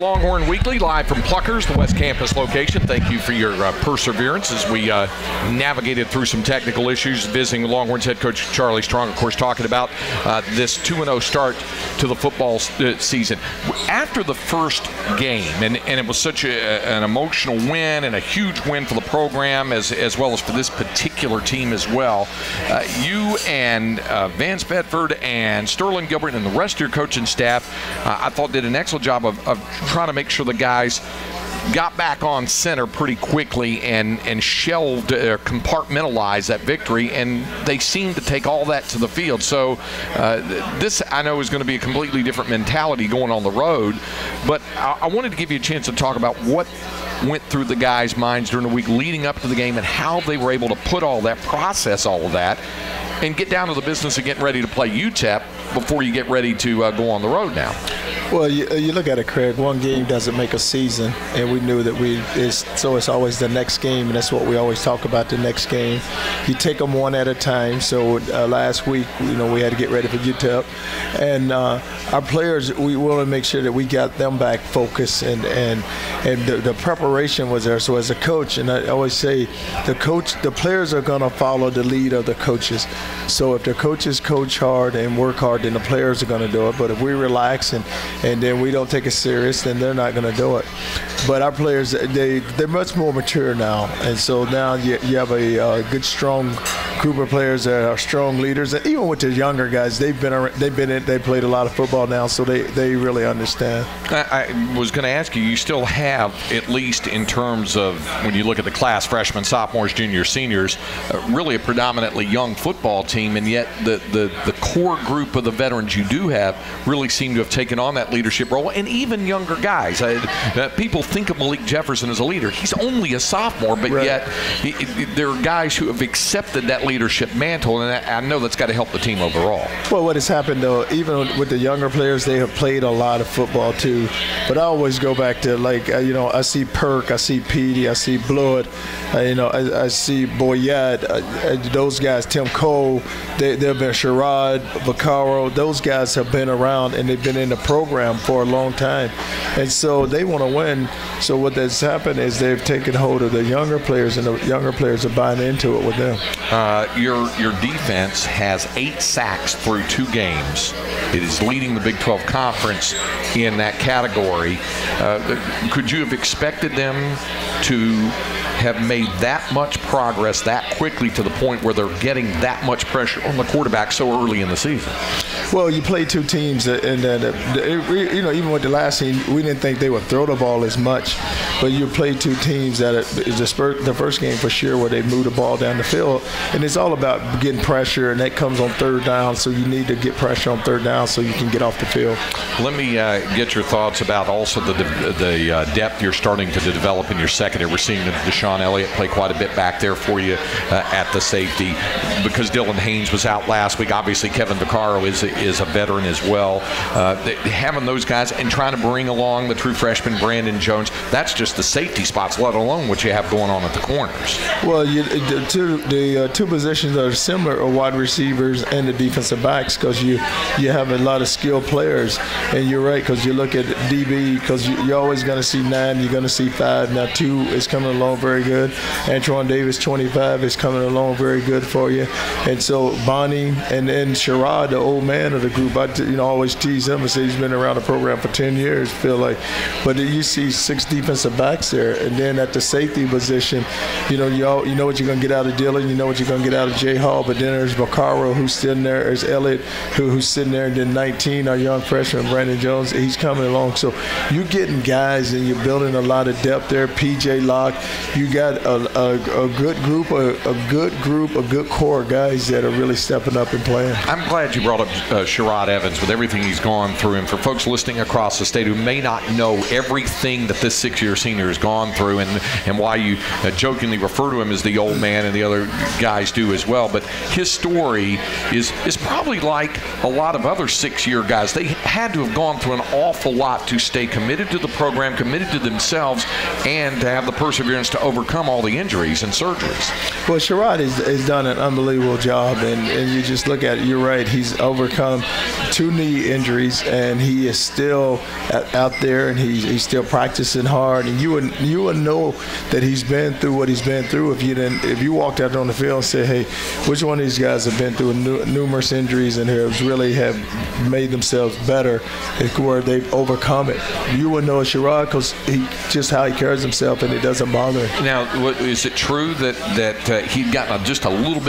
Longhorn Weekly, live from Pluckers, the West Campus location. Thank you for your perseverance as we navigated through some technical issues, visiting with Longhorns head coach Charlie Strong, of course, talking about this 2-0 start to the football season. After the first game, and it was such an emotional win and a huge win for the program as well as for this particular team as well, you and Vance Bedford and Sterling Gilbert and the rest of your coaching staff, I thought did an excellent job of trying to make sure the guys got back on center pretty quickly and shelved or compartmentalized that victory, and they seemed to take all that to the field. So this, I know, is going to be a completely different mentality going on the road, but I wanted to give you a chance to talk about what went through the guys' minds during the week leading up to the game and how they were able to put all that, process all of that, and get down to the business of getting ready to play UTEP before you get ready to go on the road now. Well, you look at it, Craig, one game doesn't make a season, and we knew that it's always the next game, and that's what we always talk about, the next game. You take them one at a time. So last week, we had to get ready for UTEP, and our players, we want to make sure that we got them back focused, and the preparation was there. So as a coach, and I always say, the players are going to follow the lead of the coaches. So if the coaches coach hard and work hard, then the players are going to do it. But if we relax and then we don't take it serious, then they're not going to do it. But our players, they're much more mature now, and so now you have a good, strong group of players that are strong leaders. And even with the younger guys, they played a lot of football now, so they really understand. I was going to ask you, you still have, at least in terms of when you look at the class, freshmen, sophomores, juniors, seniors, really a predominantly young football team, and yet the core group of the veterans you do have really seem to have taken on that leadership role, and even younger guys. People think of Malik Jefferson as a leader. He's only a sophomore, but right. Yet there are guys who have accepted that leadership mantle, and I know that's got to help the team overall. Well, what has happened, though, even with the younger players, they have played a lot of football, too. But I always go back to, I see Perk, I see Petey, I see Blewett, I see Boyette, those guys, Tim Cole, they've been Sherrod, Vaccaro, those guys have been around, and they've been in the program for a long time. And so they want to win. So what has happened is they've taken hold of the younger players, and the younger players are buying into it with them. Your defense has 8 sacks through 2 games. It is leading the Big 12 Conference in that category. Could you have expected them to have made that much progress that quickly to the point where they're getting that much pressure on the quarterback so early in the season? Well, you play 2 teams, and even with the last team, we didn't think they would throw the ball as much. But you play 2 teams that is the first game for sure where they move the ball down the field, and it's all about getting pressure, and that comes on 3rd down. So you need to get pressure on 3rd down so you can get off the field. Let me get your thoughts about also the depth you're starting to develop in your secondary. We're seeing Deshaun Elliott play quite a bit back there for you at the safety because Dylan Haynes was out last week. Obviously, Kevin Vaccaro is a veteran as well. Having those guys and trying to bring along the true freshman Brandon Jones, that's just the safety spots, let alone what you have going on at the corners. Well, the two positions that are similar are wide receivers and the defensive backs, because you have a lot of skilled players. And you're right, because you look at DB, because you're always going to see 9, you're going to see 5. Now 2 is coming along very good. Antoine Davis, 25, is coming along very good for you. And so Bonnie and then Sherrod, the old man of the group, I always tease him and say he's been around the program for 10 years, feel like. But you see 6 defensive backs there. And then at the safety position, you know what you're going to get out of Dillon, you know what you're going to get out of Jay Hall, but then there's Vaccaro, who's sitting there, there's Elliott, who's sitting there, and then 19, our young freshman, Brandon Jones, he's coming along. So you're getting guys, and you're building a lot of depth there. P.J. Locke, you got a good group, a good core of guys that are really stepping up and playing. I'm glad you brought up Sherrod Evans with everything he's gone through, and for folks listening across the state who may not know everything that this 6-year senior has gone through, and why you jokingly refer to him as the old man, and the other guys do as well. But his story is probably like a lot of other 6-year guys. They had to have gone through an awful lot to stay committed to to the program, committed to themselves, and to have the perseverance to overcome all the injuries and surgeries. Well, Sherrod has done an unbelievable job, and you just look at it, you're right, he's overcome 2 knee injuries, and he is still out there, and he's still practicing hard, and you would know that he's been through what he's been through if you walked out on the field and said, hey, which one of these guys have been through numerous injuries and have made themselves better, where they've overcome it. You would know it's Sherrod because just how he carries himself, and it doesn't bother him. Now, is it true that he'd gotten just a little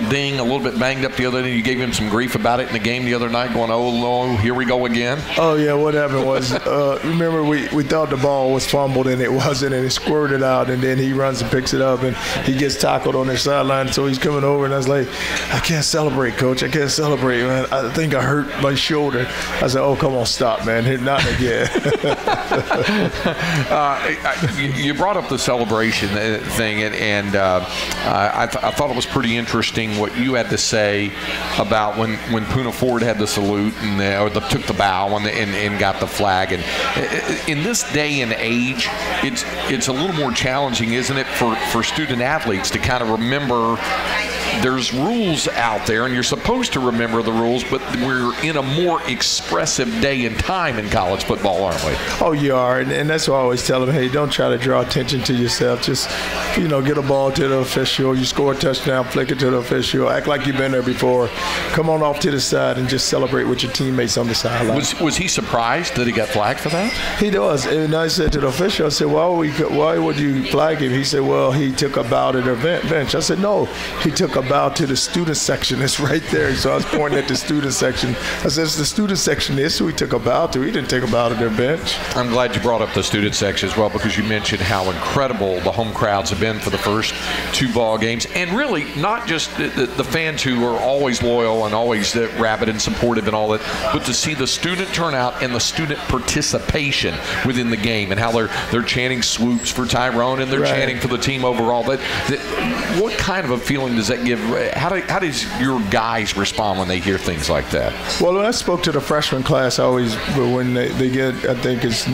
ding, a little bit banged up the other day? You gave him some grief about it in the game the other night, going, oh, no, here we go again? Oh, yeah, what happened was, remember we thought the ball was fumbled, and it wasn't, and it squirted out, and then he runs and picks it up, and he gets tackled on the sideline, so he's coming over, and I was like, I can't celebrate, Coach. I can't celebrate, man. I think I hurt my shoulder. I said, oh, come on, stop, man. Not again. You brought up the celebration thing, and I thought it was pretty interesting what you had to say about when Puna Ford had the salute or took the bow and got the flag. And in this day and age, it's a little more challenging, isn't it, for student athletes to kind of remember there's rules out there, and you're supposed to remember the rules, but we're in a more expressive day and time in college football, aren't we? Oh, you are, and that's why I always tell them, hey, don't try to draw attention to yourself. Just, get a ball to the official. You score a touchdown, flick it to the official. Act like you've been there before. Come on off to the side and just celebrate with your teammates on the sideline. Was he surprised that he got flagged for that? He was, and I said to the official, I said, why would you flag him? He said, well, he took a bow to the bench. I said, no, he took a bow to the student section. It's right there. So I was pointing at the student section. I said, it's the student section. This who he took a bow to. He didn't take a bow to their bench. I'm glad you brought up the student section as well, because you mentioned how incredible the home crowds have been for the first 2 ball games, and really not just the fans who are always loyal and always rabid and supportive and all that, but to see the student turnout and the student participation within the game, and how they're chanting swoops for Tyrone, and they're chanting for the team overall. What kind of a feeling does that give? How does your guys respond when they hear things like that? Well, when I spoke to the freshman class, I always, when they get, I think it's,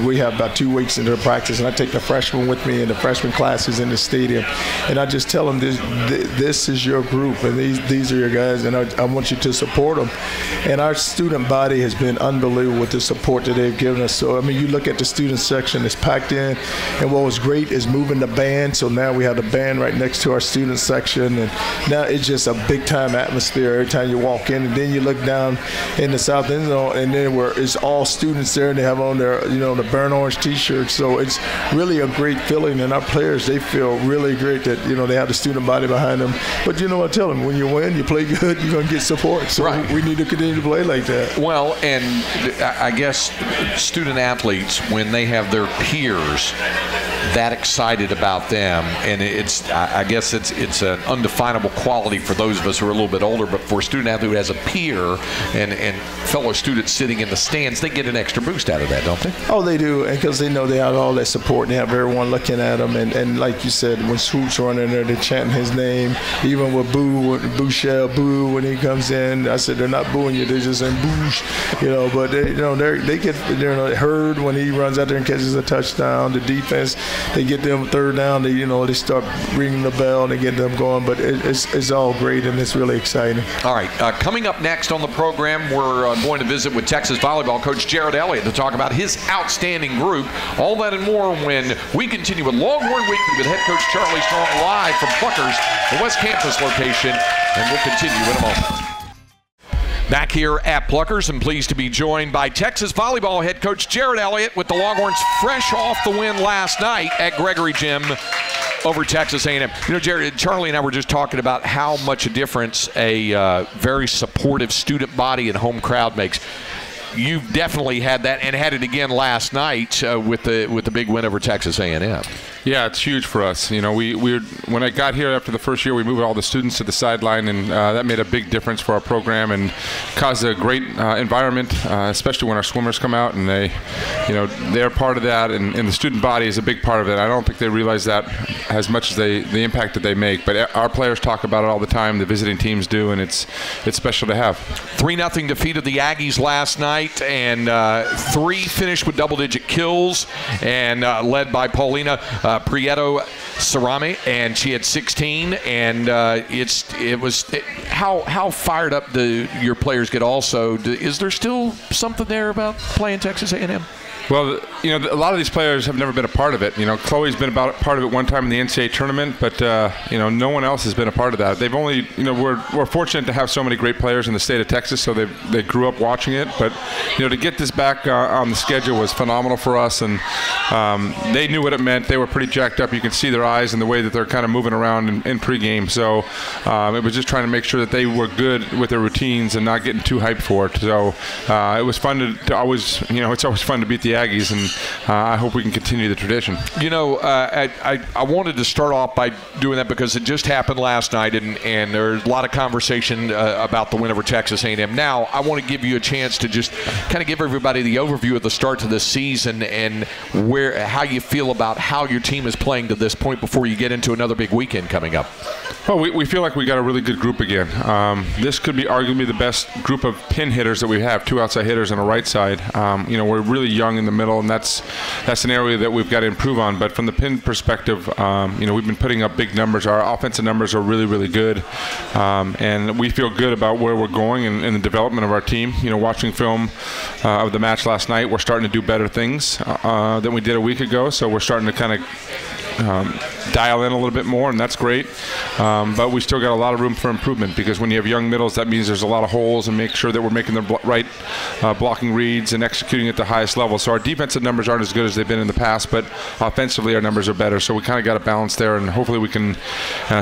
we have about 2 weeks into the practice, and I take the freshman with me, and the freshman class is in the stadium, and I just tell them this is your group, and these are your guys, and I want you to support them. And our student body has been unbelievable with the support that they've given us. So, you look at the student section, it's packed in, and what was great is moving the band. So now we have the band right next to our student section, and now it's just a big-time atmosphere every time you walk in. And then you look down in the south end zone, and then it's all students there, and they have on their, the burnt orange T-shirts. So it's really a great feeling, and our players, they feel really great that, they have the student body behind them. But I tell them, when you win, you play good, you're going to get support. So we need to continue to play like that. Well, and I guess student athletes, when they have their peers that excited about them, and I guess it's an undefinable quality for those of us who are a little bit older, but for a student athlete who has a peer and fellow students sitting in the stands, they get an extra boost out of that, don't they? Oh, they do, and because they know they have all that support, and they have everyone looking at them, and like you said, when Swoop's running there, they're chanting his name, even with Bouchelle, Boo, when he comes in. I said, they're not booing you, they're just saying Boosh, but they get heard when he runs out there and catches a touchdown. The defense, they get them third down, they start ringing the bell and they get them going, but it's all great, and it's really exciting. All right, coming up next on the program, we're going to visit with Texas volleyball coach Jared Elliott to talk about his outstanding group. All that and more when we continue with Longhorn Weekly with head coach Charlie Strong live from Pluckers, the West Campus location, and we'll continue in a moment. Back here at Pluckers, and pleased to be joined by Texas volleyball head coach Jared Elliott with the Longhorns fresh off the win last night at Gregory Gym over Texas A&M. Jared, Charlie and I were just talking about how much a difference a very supportive student body and home crowd makes. You've definitely had that, and had it again last night with the big win over Texas A&M. Yeah, it's huge for us. You know, when I got here after the first year, we moved all the students to the sideline, and that made a big difference for our program and caused a great environment, especially when our swimmers come out and they're part of that, and the student body is a big part of it. I don't think they realize that as much as the impact that they make. But our players talk about it all the time. The visiting teams do, and it's special to have. 3-0 defeat of the Aggies last night, and 3 finished with double-digit kills, and led by Paulina Prieto Sarami, and she had 16. And how fired up do your players get? Also, is there still something there about playing Texas A&M? Well, you know, a lot of these players have never been a part of it. You know, Chloe's been part of it one time in the NCAA tournament, but no one else has been a part of that. They've only, we're fortunate to have so many great players in the state of Texas, so they grew up watching it. But to get this back on the schedule was phenomenal for us, and they knew what it meant. They were pretty jacked up. You can see their eyes and the way that they're kind of moving around in pregame. So it was just trying to make sure that they were good with their routines and not getting too hyped for it. So it was fun to always, it's always fun to beat the Aggies, and I hope we can continue the tradition. I wanted to start off by doing that because it just happened last night, and there's a lot of conversation about the win over Texas A&M. Now, I want to give you a chance to just kind of give everybody the overview of the start to this season and how you feel about how your team is playing to this point before you get into another big weekend coming up. Well, we feel like we got a really good group again. This could be arguably the best group of pin hitters that we have, 2 outside hitters on the right side. We're really young in the middle, and that's an area that we've got to improve on. But from the pin perspective, we've been putting up big numbers. Our offensive numbers are really, really good, and we feel good about where we're going and the development of our team. Watching film of the match last night, we're starting to do better things than we did a week ago. So we're starting to kind of dial in a little bit more, and that's great. But we still got a lot of room for improvement, because when you have young middles, that means there's a lot of holes, and make sure that we're making the right blocking reads and executing at the highest level. So our defensive numbers aren't as good as they've been in the past, but offensively our numbers are better. So we kind of got a balance there, and hopefully we can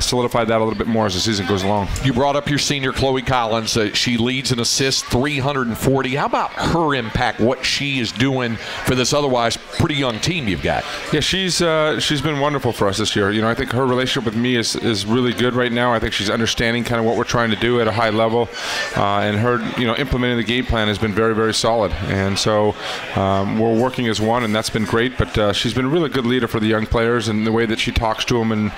solidify that a little bit more as the season goes along. You brought up your senior, Chloe Collins. She leads in assists, 340. How about her impact, what she is doing for this otherwise pretty young team you've got? Yeah, she's been wonderful for us this year. I think her relationship with me is really good right now. I think she's understanding kind of what we're trying to do at a high level, and her implementing the game plan has been very, very solid. And so we're working as one, and that's been great. But she's been a really good leader for the young players, and the way that she talks to them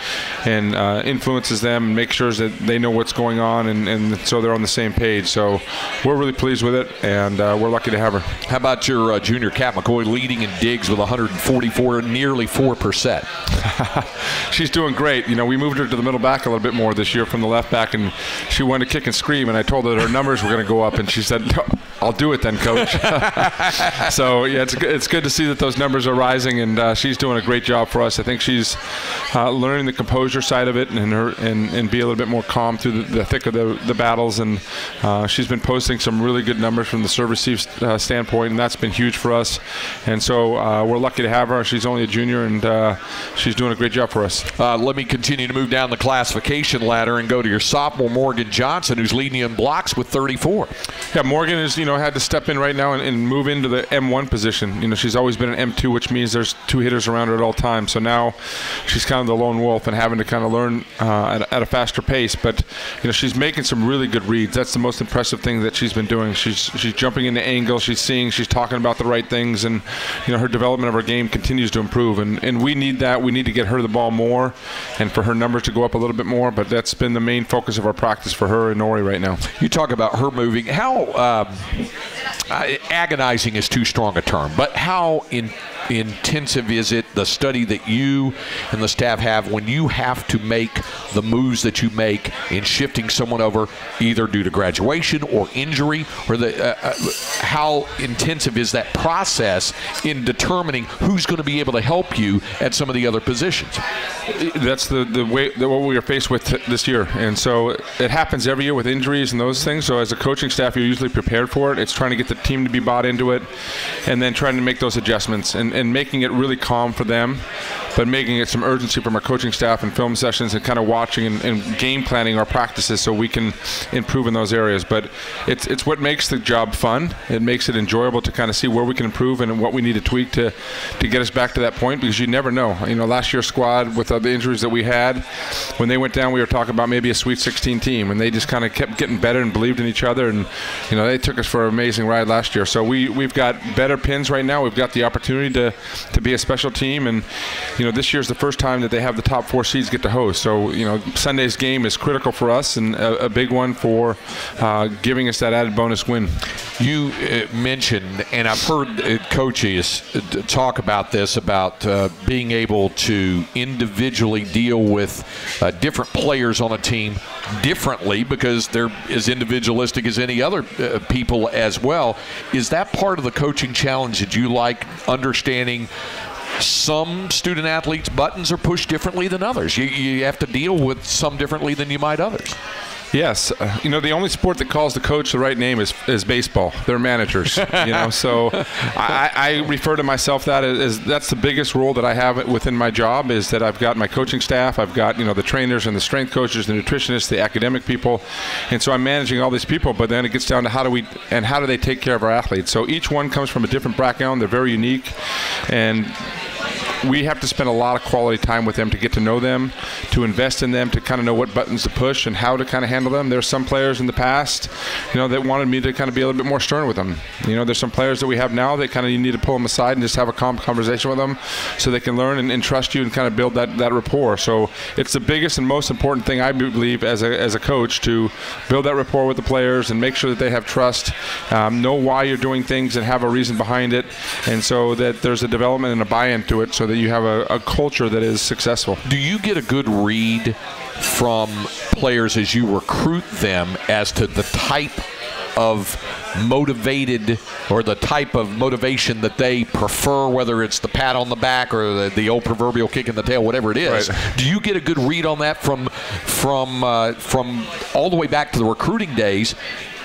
and influences them and makes sure that they know what's going on, and so they're on the same page. So we're really pleased with it, and we're lucky to have her. How about your junior Kat McCoy leading in digs with 144, nearly 4%? She's doing great. We moved her to the middle back a little bit more this year from the left back, and she wanted to kick and scream, and I told her that her numbers were going to go up, and she said, "No, I'll do it then, Coach." So yeah, it's good to see that those numbers are rising, and she's doing a great job for us. I think she's learning the composure side of it, and be a little bit more calm through the thick of the battles, and she's been posting some really good numbers from the serve-receive standpoint, and that's been huge for us. And so we're lucky to have her. She's only a junior, and she's doing a great job for us. Let me continue to move down the classification ladder and go to your sophomore, Morgan Johnson, who's leading you in blocks with 34. Yeah, Morgan has had to step in right now and move into the M1 position. She's always been an M2, which means there's 2 hitters around her at all times. So now she's kind of the lone wolf and having to kind of learn at a faster pace. But she's making some really good reads. That's the most impressive thing that she's been doing. She's jumping into angles. She's seeing. She's talking about the right things, and her development of her game continues to improve. And we need that. We need to get her the ball more, and for her numbers to go up a little bit more. But that's been the main focus of our practice for her and Nori right now. You talk about her moving. How agonizing is too strong a term, but how intensive is it, the study that you and the staff have when you have to make the moves that you make in shifting someone over, either due to graduation or injury, or how intensive is that process in determining who's going to be able to help you at some of the other positions? That's the way that what we are faced with this year, and so it happens every year with injuries and those things. So as a coaching staff, you're usually prepared for it. It's trying to get the team to be bought into it, and then trying to make those adjustments. And and making it really calm for them, but making it some urgency from our coaching staff and film sessions and kind of watching and game planning our practices so we can improve in those areas. But it's what makes the job fun. It makes it enjoyable to kind of see where we can improve and what we need to tweak to get us back to that point, because you never know. Last year's squad, with the injuries that we had, when they went down, we were talking about maybe a Sweet 16 team, and they just kind of kept getting better and believed in each other, and they took us for an amazing ride last year. So we've got better pins right now. We've got the opportunity to be a special team, and this year's the first time that they have the top 4 seeds get to host. So Sunday's game is critical for us and a big one for giving us that added bonus win. You mentioned, and I've heard coaches talk about this, about being able to individually deal with different players on a team differently, because they're as individualistic as any other people as well. Is that part of the coaching challenge that you like, understanding some student athletes' buttons are pushed differently than others? You have to deal with some differently than you might others. Yes. The only sport that calls the coach the right name is baseball. They're managers. So I refer to myself that as that's the biggest role that I have within my job, is that I've got my coaching staff, I've got the trainers and the strength coaches, the nutritionists, the academic people, and so I'm managing all these people. But then it gets down to how do they take care of our athletes. So each one comes from a different background. They're very unique, and we have to spend a lot of quality time with them to get to know them, to invest in them, to kind of know what buttons to push and how to kind of handle them. There's some players in the past, that wanted me to kind of be a little bit more stern with them. There's some players that we have now that kind of you need to pull them aside and just have a calm conversation with them so they can learn and trust you and kind of build that rapport. So it's the biggest and most important thing, I believe, as a coach, to build that rapport with the players and make sure that they have trust, know why you're doing things and have a reason behind it, and so that there's a development and a buy-in to it, so that you have a culture that is successful. Do you get a good read from players as you recruit them as to the type of motivated or the type of motivation that they prefer, whether it's the pat on the back or the old proverbial kick in the tail, whatever it is? Right. Do you get a good read on that from all the way back to the recruiting days?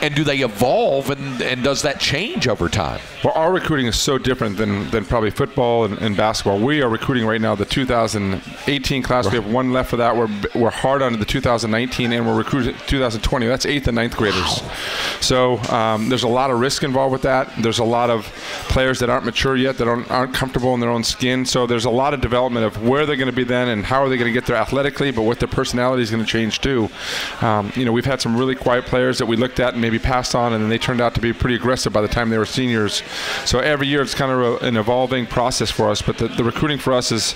And do they evolve, and does that change over time? Well, our recruiting is so different than probably football and basketball. We are recruiting right now the 2018 class. Right. We have one left for that. We're hard on the 2019, and we're recruiting 2020. That's 8th and 9th graders. Wow. So there's a lot of risk involved with that. There's a lot of players that aren't mature yet, that aren't comfortable in their own skin. So there's a lot of development of where they're going to be then and how are they going to get there athletically, but what their personality is going to change too. We've had some really quiet players that we looked at and maybe passed on, and then they turned out to be pretty aggressive by the time they were seniors. So every year it's kind of an evolving process for us, but the recruiting for us is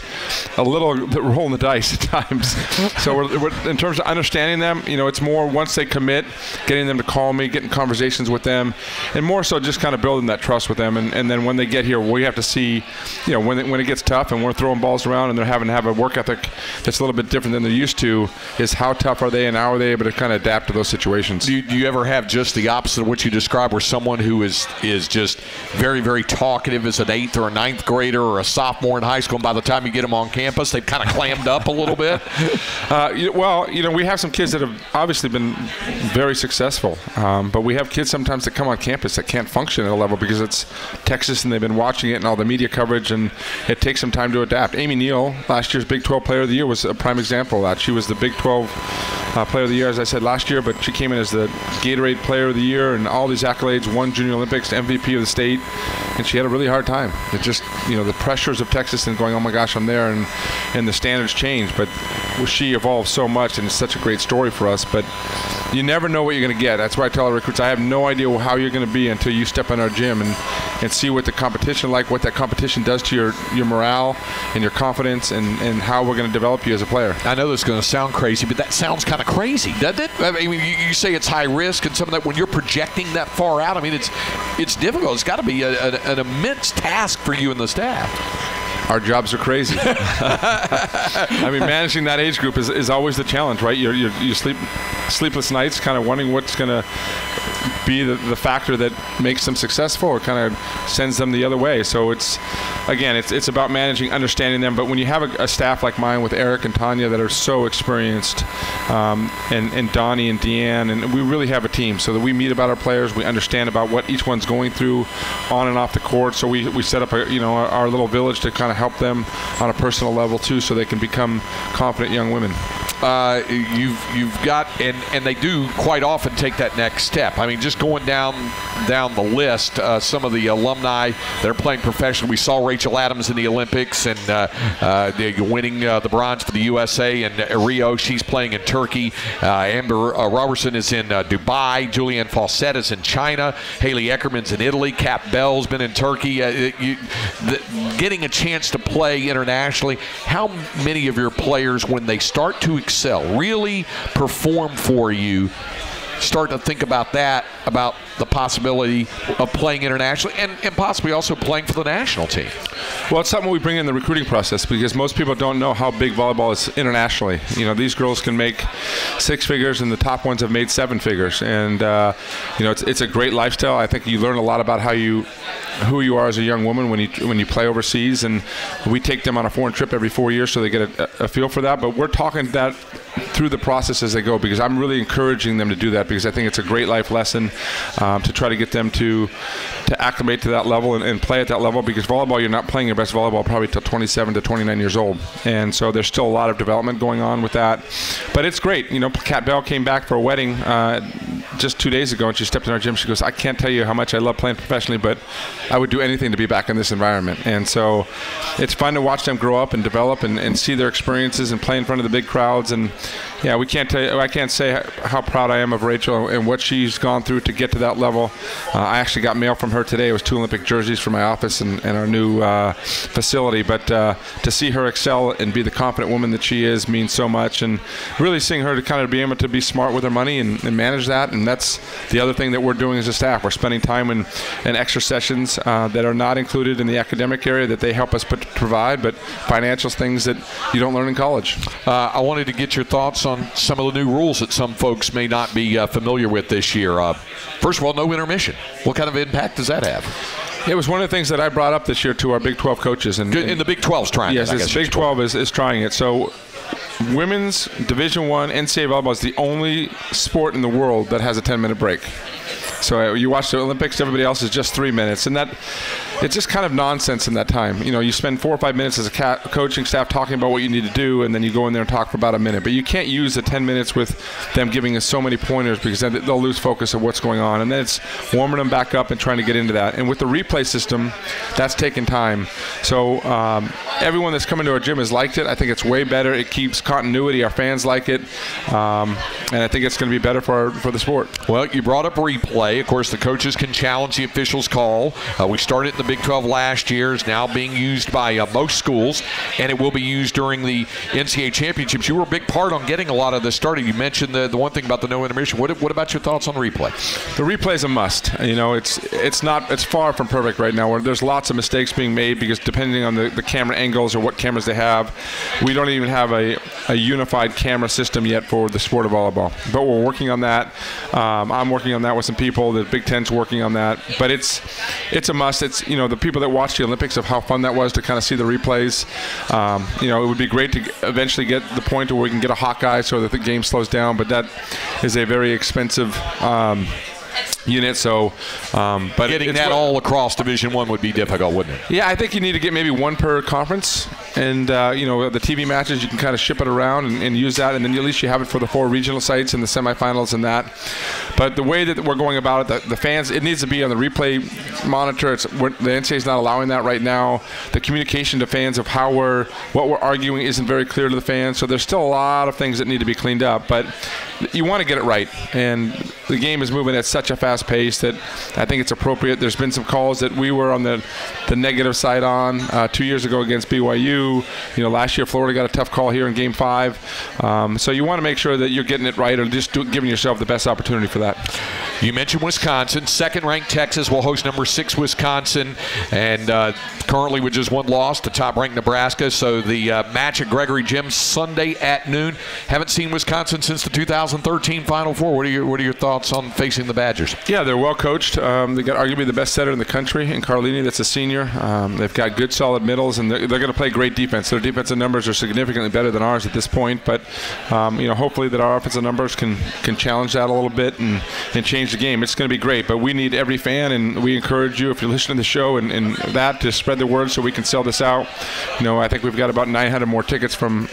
a little rolling the dice at times. So we're in terms of understanding them, it's more once they commit, getting them to call me, getting conversations with them, and more so just kind of building that trust with them. And then when they get here, we have to see, when it gets tough and we're throwing balls around and they're having to have a work ethic that's a little bit different than they're used to, is how tough are they and how are they able to kind of adapt to those situations. Do you ever have just the opposite of what you described, where someone who is just very, very talkative as an 8th or a 9th grader or a sophomore in high school, and by the time you get them on campus, they've kind of clammed up a little bit? We have some kids that have obviously been very successful, but we have kids sometimes that come on campus that can't function at a level because it's Texas and they've been watching it and all the media coverage, and it takes some time to adapt. Amy Neal, last year's Big 12 Player of the Year, was a prime example of that. She was the Big 12 Player of the Year, as I said, last year, but she came in as the Gatorade Player of the Year and all these accolades, won Junior Olympics, MVP of the state, and she had a really hard time. It just, the pressures of Texas and going, oh my gosh, I'm there, and the standards change. But she evolved so much, and it's such a great story for us. But you never know what you're going to get. That's why I tell our recruits, I have no idea how you're going to be until you step in our gym and see what the competition what that competition does to your morale and your confidence, and how we're going to develop you as a player. I know this is going to sound crazy, but that sounds kind of crazy, doesn't it? I mean, you say it's high risk and some of that. When you're projecting that far out, I mean, it's difficult. It's got to be an immense task for you and the staff. Our jobs are crazy. I mean, managing that age group is always the challenge, right? You sleepless nights, kind of wondering what's going to be the factor that makes them successful or kind of sends them the other way. So it's about managing, understanding them. But when you have a staff like mine with Eric and Tanya that are so experienced, and Donnie and Deanne, and we really have a team, so that we meet about our players, we understand about what each one's going through on and off the court. So we set up our little village to kind of help them on a personal level too, so they can become confident young women. You've got, and they do quite often take that next step. I mean, just going down the list, some of the alumni that are playing professionally. We saw Rachel Adams in the Olympics and winning the bronze for the USA in Rio. She's playing in Turkey. Amber Robertson is in Dubai. Julianne Fawcett is in China. Haley Eckerman's in Italy. Kat Bell's been in Turkey. Getting a chance to play internationally, how many of your players, when they start to excel, really perform for you, start to think about the possibility of playing internationally and possibly also playing for the national team? Well, it's something we bring in the recruiting process, because most people don't know how big volleyball is internationally. These girls can make 6 figures, and the top ones have made 7 figures. And it's a great lifestyle. I think you learn a lot about who you are as a young woman when you play overseas, and we take them on a foreign trip every 4 years, so they get a feel for that. But we're talking that through the process as they go, because I'm really encouraging them to do that, because I think it's a great life lesson to try to get them to acclimate to that level and play at that level, because volleyball, you're not playing your best volleyball probably till 27 to 29 years old, and so there's still a lot of development going on with that. But it's great. Kat Bell came back for a wedding just 2 days ago, and she stepped in our gym. She goes, "I can't tell you how much I love playing professionally, but I would do anything to be back in this environment." And so it's fun to watch them grow up and develop and see their experiences and play in front of the big crowds. And yeah, I can't say how proud I am of Rachel and what she's gone through to get to that level. I actually got mail from her today. It was 2 Olympic jerseys for my office and our new facility. But to see her excel and be the confident woman that she is means so much. And really seeing her to kind of be able to be smart with her money and manage that. And that's the other thing that we're doing as a staff. We're spending time in extra sessions that are not included in the academic area that they help us provide, but financial things that you don't learn in college. I wanted to get your thoughts on some of the new rules that some folks may not be familiar with this year. First of all, no intermission. What kind of impact does that have? It was one of the things that I brought up this year to our Big 12 coaches. And the Big 12's trying it. Yes, Big 12 is trying it. So women's Division I NCAA volleyball is the only sport in the world that has a 10-minute break. So you watch the Olympics, everybody else is just 3 minutes. And it's just kind of nonsense in that time. You spend 4 or 5 minutes as a coaching staff talking about what you need to do, and then you go in there and talk for about a minute. But you can't use the 10 minutes with them giving us so many pointers, because then they'll lose focus of what's going on. And then it's warming them back up and trying to get into that. And with the replay system, that's taken time. So everyone that's come into our gym has liked it. I think it's way better. It keeps continuity. Our fans like it. And I think it's going to be better for the sport. Well, you brought up replay. Of course, the coaches can challenge the officials' call. We started in the Big 12 last year. It's now being used by most schools, and it will be used during the NCAA championships. You were a big part on getting a lot of this started. You mentioned the one thing about the no intermission. What about your thoughts on replay? The replay is a must. It's far from perfect right now. Where there's lots of mistakes being made, because depending on the camera angles or what cameras they have, we don't even have a unified camera system yet for the sport of volleyball. But we're working on that. I'm working on that with some people. The Big Ten's working on that. But it's a must. It's the people that watch the Olympics, of how fun that was to kind of see the replays. It would be great to eventually get the point where we can get a Hawkeye so that the game slows down, but that is a very expensive unit. So, but getting that all across Division I would be difficult, wouldn't it? Yeah, I think you need to get maybe one per conference, and the TV matches you can kind of ship it around and use that, and then at least you have it for the 4 regional sites and the semifinals and that. But the way that we're going about it, the fans, it needs to be on the replay monitor. The NCAA is not allowing that right now. The communication to fans of what we're arguing isn't very clear to the fans. So there's still a lot of things that need to be cleaned up, but you want to get it right. And the game is moving at such a fast pace that I think it's appropriate. There's been some calls that we were on the negative side on 2 years ago against BYU. Last year Florida got a tough call here in Game 5. So you want to make sure that you're getting it right, or just giving yourself the best opportunity for that. You mentioned Wisconsin. Second-ranked Texas will host number 6 Wisconsin, and currently with just one loss to top-ranked Nebraska. So the match at Gregory Gym Sunday at noon. Haven't seen Wisconsin since the 2013 Final Four. What are your thoughts on facing the Badgers? Yeah, they're well coached. They got arguably the best setter in the country in Carlini. That's a senior. They've got good, solid middles, and they're going to play great defense. Their defensive numbers are significantly better than ours at this point, but hopefully that our offensive numbers can challenge that a little bit and change the game. It's going to be great, but we need every fan, and we encourage you, if you're listening to the show and that, to spread the word so we can sell this out. I think we've got about 900 more tickets from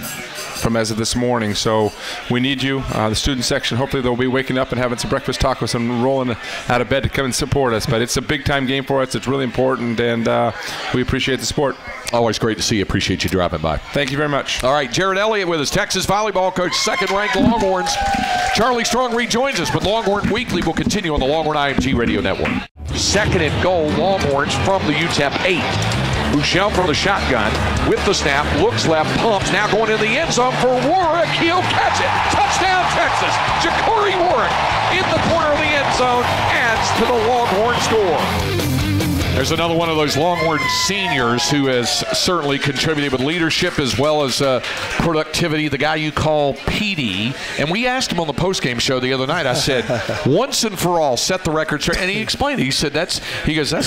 as of this morning, so we need you. The student section, hopefully they'll be waking up and having some breakfast tacos and rolling out of bed to come and support us, but it's a big time game for us. It's really important, and we appreciate the support. Always great to see you. Appreciate you dropping by. Thank you very much. All right, Jared Elliott with us, Texas volleyball coach, second-ranked Longhorns. Charlie Strong rejoins us, but Longhorn Weekly will continue on the Longhorn IMG Radio Network. Second and goal, Longhorns from the UTEP 8. Bouchel from the shotgun with the snap, looks left, pumps, now going in the end zone for Warwick. He'll catch it. Touchdown, Texas. Ja'Cory Warwick in the corner of the end zone adds to the Longhorn score. There's another one of those Longhorn seniors who has certainly contributed with leadership as well as productivity, the guy you call Petey. And we asked him on the postgame show the other night, I said, once and for all, set the record straight. And he explained it. He said, that's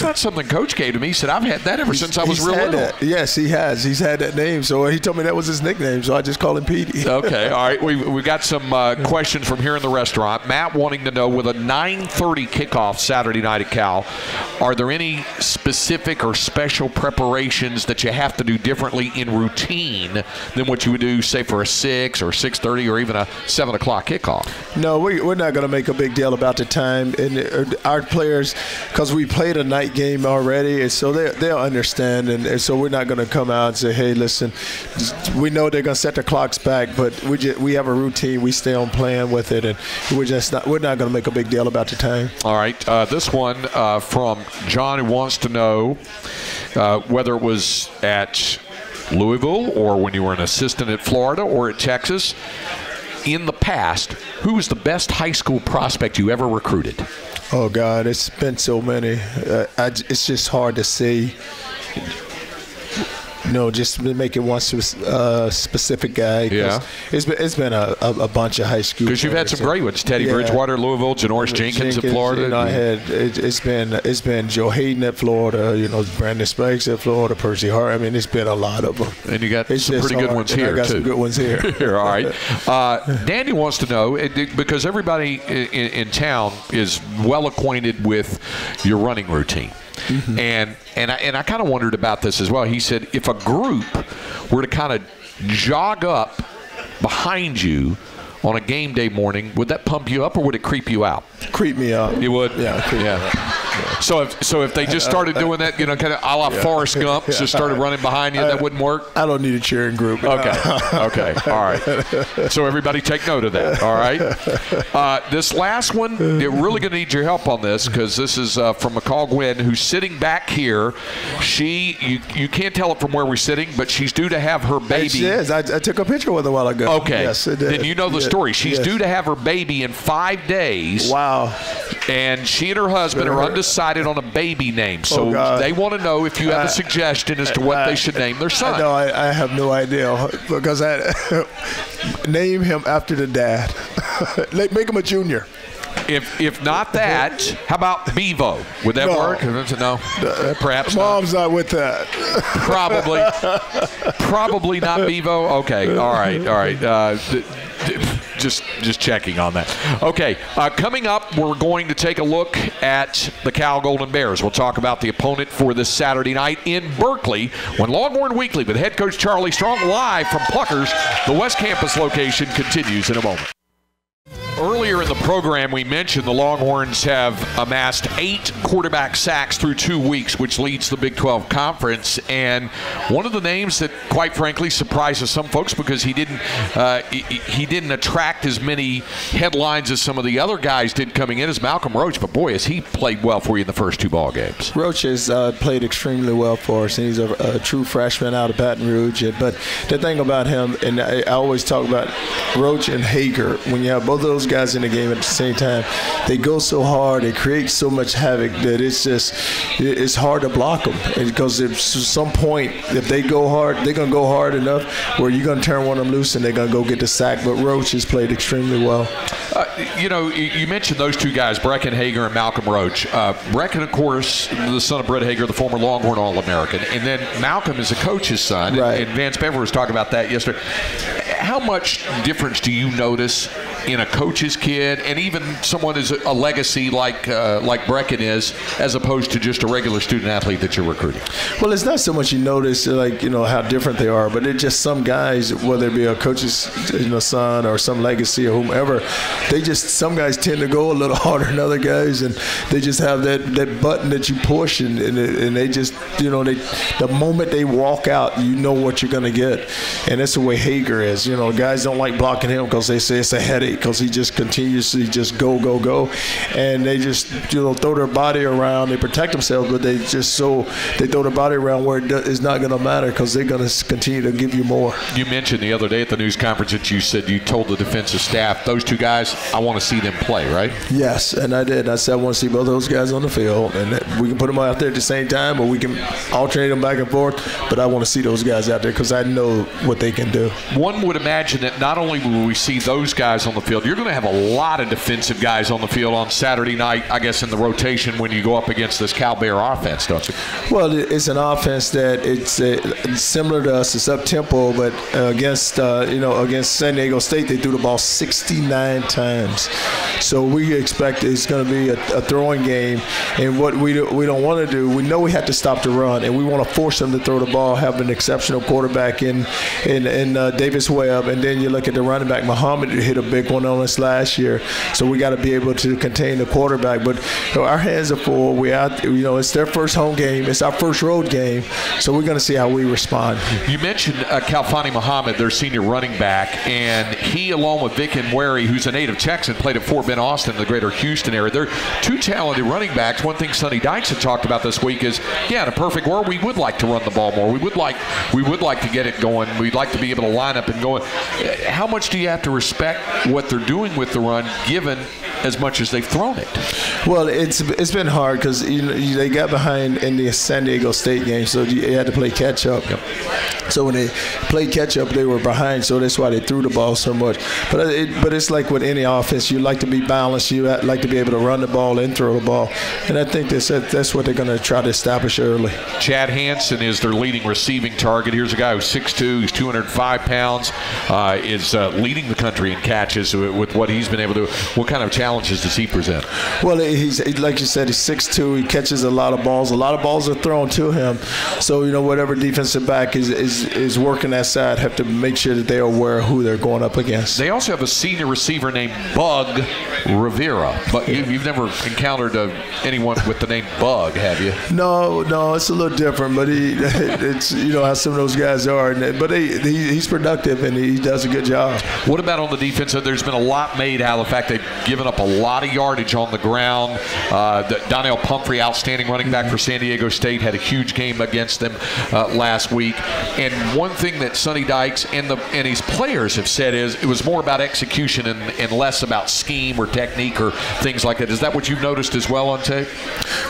not something Coach gave to me. He said, I've had that ever since I was real little. That. Yes, he has. He's had that name. So he told me that was his nickname, so I just call him Petey. Okay, all right. We got some questions from here in the restaurant. Matt wanting to know, with a 9:30 kickoff Saturday night at Cal, are there any specific or special preparations that you have to do differently in routine than what you would do, say, for a 6 or 6:30 or even a 7 o'clock kickoff? No, we're not going to make a big deal about the time. And our players, because we played a night game already, and so they'll understand. And so we're not going to come out and say, hey, listen, we know they're going to set the clocks back, but we have a routine. We stay on plan with it, and we're not going to make a big deal about the time. All right. This one from John, who wants to know whether it was at Louisville or when you were an assistant at Florida or at Texas, in the past, who was the best high school prospect you ever recruited? Oh, God, it's been so many. It's just hard to say. Just make it one specific guy. Yeah. It's been a bunch of high school. Because you've had some great ones: Teddy Bridgewater, Louisville, Janoris Jenkins at Florida. It's been Joe Hayden at Florida. Brandon Sparks at Florida, Percy Hart. I mean, it's been a lot of them. And you got some pretty good ones here I got too. some good ones here. All right. Danny wants to know, because everybody in town is well acquainted with your running routine. Mm-hmm. And I kind of wondered about this as well. He said, if a group were to kind of jog up behind you on a game day morning, would that pump you up or would it creep you out? Creep me up. You would? Yeah, creep me up. So if they just started doing that, kind of a la Forrest Gump, just started running behind you, that wouldn't work? I don't need a cheering group. Okay. All right. So everybody take note of that. All right. This last one, you're really going to need your help on this, because this is from McCall Gwynn, who's sitting back here. You can't tell it from where we're sitting, but she's due to have her baby. She is. I took a picture with her a while ago. Okay. Yes, then you know the story. She's due to have her baby in 5 days. Wow. And she and her husband are undecided on a baby name. So they want to know if you have a suggestion as to what they should name their son. No, I have no idea, because I name him after the dad. Make him a junior. If not that, how about Bevo? Would that work? No, perhaps Mom's not with that. Probably not Bevo. Okay, all right. Just checking on that. Okay, coming up, we're going to take a look at the Cal Golden Bears. We'll talk about the opponent for this Saturday night in Berkeley when Longhorn Weekly with head coach Charlie Strong live from Pluckers, the West Campus location, continues in a moment. Earlier in the program, we mentioned the Longhorns have amassed 8 quarterback sacks through 2 weeks, which leads the Big 12 Conference. And one of the names that, quite frankly, surprises some folks because he didn't attract as many headlines as some of the other guys did coming in is Malcolm Roach. But boy, has he played well for you in the first 2 ball games. Roach has played extremely well for us, and he's a true freshman out of Baton Rouge. But the thing about him, and I always talk about Roach and Hager, when you have both of those guys guys in the game at the same time. They go so hard, they create so much havoc that it's hard to block them. And because at some point, if they go hard, they're going to go hard enough where you're going to turn one of them loose and they're going to go get the sack. But Roach has played extremely well. You mentioned those two guys, Brecken Hager and Malcolm Roach. Brecken, of course, the son of Brett Hager, the former Longhorn All-American. And then Malcolm is a coach's son. Right. And Vance Bever was talking about that yesterday. How much difference do you notice in a coach's kid and even someone as a legacy like Brecken is, as opposed to just a regular student athlete that you're recruiting? Well, it's not so much you notice how different they are, but it's just some guys, whether it be a coach's son or some legacy or whomever, some guys tend to go a little harder than other guys, and they just have that button that you push, and they just the moment they walk out, you know what you're going to get, and that's the way Hager is. Guys don't like blocking him because they say it's a headache because he just continuously just go, and they just throw their body around. They protect themselves, but they throw their body around where it's not going to matter because they're going to continue to give you more. You mentioned the other day at the news conference that you said you told the defensive staff, those two guys, I want to see them play, right? Yes, and I did. I said I want to see both those guys on the field, and we can put them out there at the same time, or we can alternate them back and forth, but I want to see those guys out there because I know what they can do. One would imagine that not only will we see those guys on the field, you're going to have a lot of defensive guys on the field on Saturday night, I guess, in the rotation when you go up against this Cal Bear offense, don't you? Well, it's an offense that it's similar to us. It's up-tempo, but against San Diego State, they threw the ball 69 times. So we expect it's going to be a throwing game, and what we don't want to do, we know we have to stop the run, and we want to force them to throw the ball, have an exceptional quarterback in Davis Webb, and then you look at the running back, Muhammad hit a big one on us last year, so we got to be able to contain the quarterback. But our hands are full. It's their first home game. It's our first road game, so we're going to see how we respond. You mentioned Kalfani Muhammad, their senior running back, and he, along with Vic Nweri, who's a native Texan, played at Fort Bend, Austin, the greater Houston area. They're two talented running backs. One thing Sonny Dykes had talked about this week is, in a perfect world, we would like to run the ball more. We would like to get it going. We'd like to be able to line up and go. How much do you have to respect what they're doing with the run, given as much as they've thrown it? Well, it's been hard because they got behind in the San Diego State game, so you had to play catch up. Yep. So when they played catch up, they were behind, so that's why they threw the ball so much. But it's like with any offense, you like to be balanced. You like to be able to run the ball and throw the ball, and I think that's what they're going to try to establish early. Chad Hansen is their leading receiving target. Here's a guy who's 6'2", he's 205 pounds, is leading the country in catches with what he's been able to do. What kind of challenges does he present? Well, he's like you said, he's 6'2". He catches a lot of balls. A lot of balls are thrown to him. So whatever defensive back is working that side, have to make sure that they're aware of who they're going up against. They also have a senior receiver named Bug Rivera, but you've never encountered anyone with the name Bug, have you? No, it's a little different, but it's how some of those guys are. But he's productive and he does a good job. What about on the defense? There's been a lot made out of the fact they've given up a lot of yardage on the ground. Donnell Pumphrey, outstanding running back for San Diego State, had a huge game against them last week. And one thing that Sonny Dykes and his players have said is it was more about execution and less about scheme or technique or things like that. Is that what you've noticed as well on tape?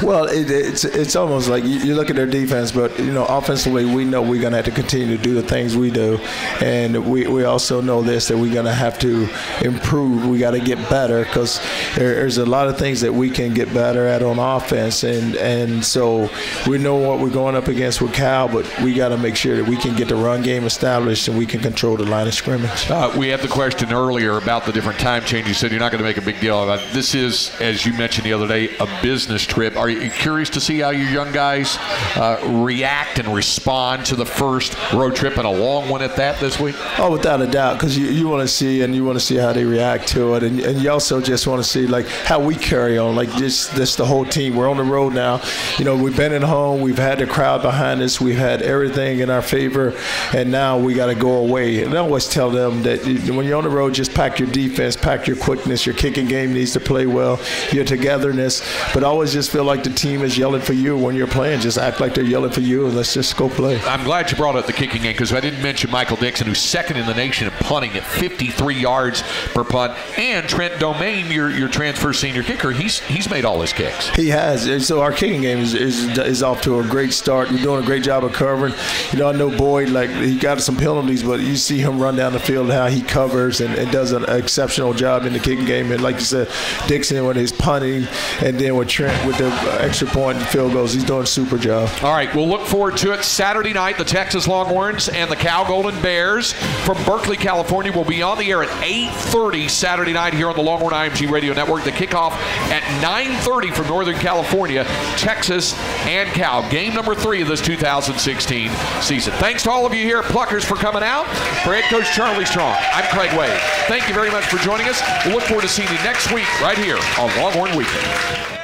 Well, it's almost like you look at their defense, but offensively we know we're going to have to continue to do the things we do, and we also know this, that we're going to have to improve. We got to get better because there's a lot of things that we can get better at on offense, and so we know what we're going up against with Cal, but we got to make sure that we can get the run game established and we can control the line of scrimmage. We had the question earlier about the different time changes. You said you're not going to make a big deal about it. This is, as you mentioned the other day, a business trip. Are you curious to see how your young guys react and respond to the first road trip, and a long one at that, this week? Oh, without a doubt, because you want to see how they react to it, and you also just want to see how we carry on, this the whole team. We're on the road now. We've been at home. We've had the crowd behind us. We've had everything in our favor. favor, and now we got to go away. And I always tell them that when you're on the road, just pack your defense, pack your quickness. Your kicking game needs to play well, your togetherness. But I always just feel like the team is yelling for you when you're playing. Just act like they're yelling for you, and let's just go play. I'm glad you brought up the kicking game because I didn't mention Michael Dixon, who's second in the nation at punting at 53 yards per punt, and Trent Domain, your transfer senior kicker. He's made all his kicks. He has. And so our kicking game is off to a great start. We're doing a great job of covering. You know, I know Boyd, like, he got some penalties, but you see him run down the field, how he covers and does an exceptional job in the kicking game. And like you said, Dixon with his punting, and then with Trent with the extra point and field goals, he's doing a super job. All right, we'll look forward to it. Saturday night, the Texas Longhorns and the Cal Golden Bears from Berkeley, California will be on the air at 8:30 Saturday night here on the Longhorn IMG Radio Network. The kickoff at 9:30 from Northern California, Texas and Cal. Game number 3 of this 2016 season. Thanks to all of you here at Pluckers for coming out. For head coach Charlie Strong, I'm Craig Wade. Thank you very much for joining us. We'll look forward to seeing you next week right here on Longhorn Weekend.